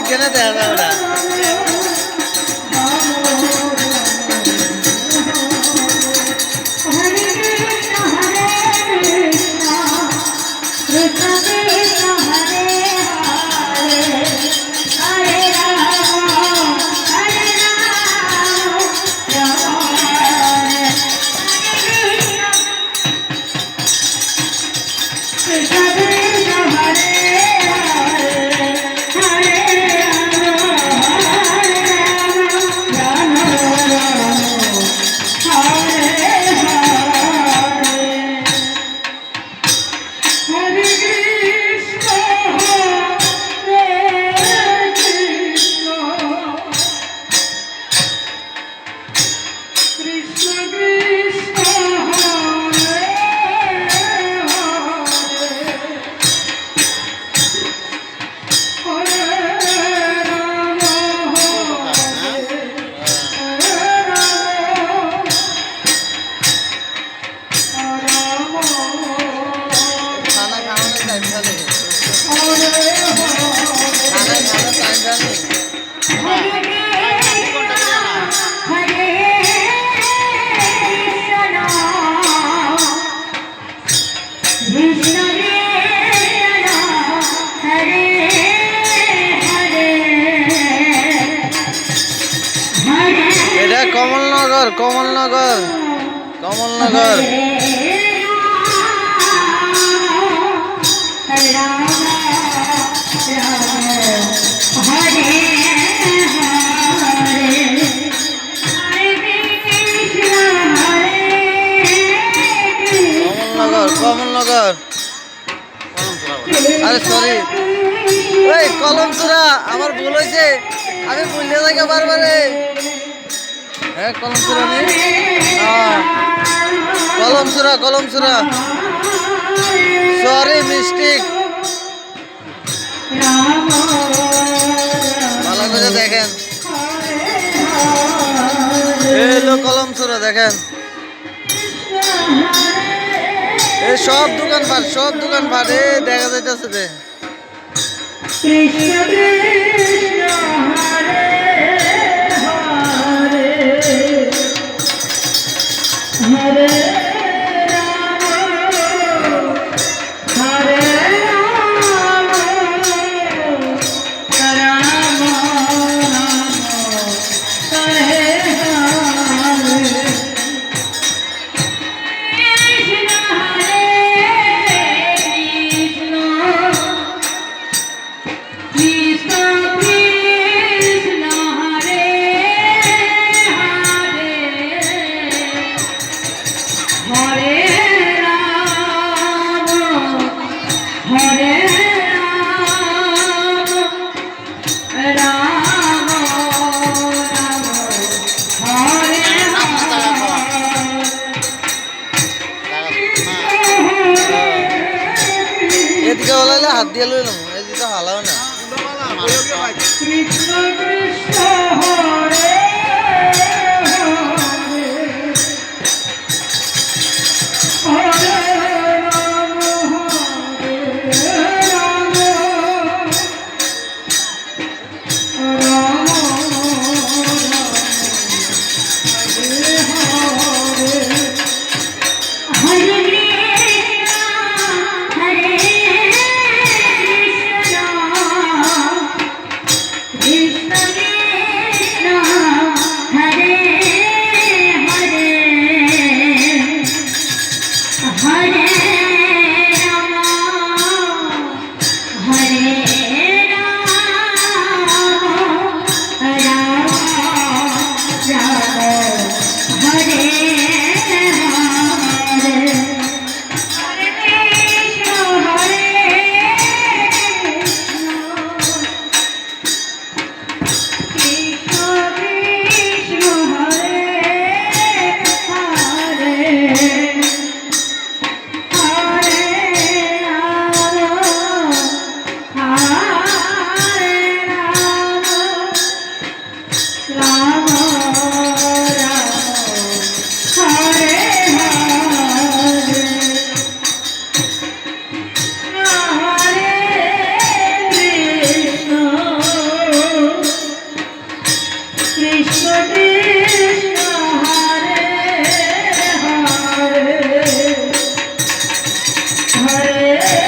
কেনে দেখা যাবে না। এটা কমলনগর, কমলনগর, কমলনগর। কমলনগর, কমলনগর। আরে সরি, ওই কলমচূড়া, আমার ভুল হয়েছে, আমি ভুলে যাই বারবারে। হ্যাঁ কলমচূড়া নেই, কলমচূড়া, কলমচূড়া, সরি মিস্টেক। ভালো করে দেখেন, এলো কলমচূড়া দেখেন। এই সব দোকান পাট, সব দোকান পাট দেখা যাইতেছে যে। কৃষ্ণ কৃষ্ণ হরে হরে হরে এদিকে বলাইলে হাত দিয়ে লইলাম, এদিকে হালাও না। কৃষ্ণ কৃষ্ণ হরে রে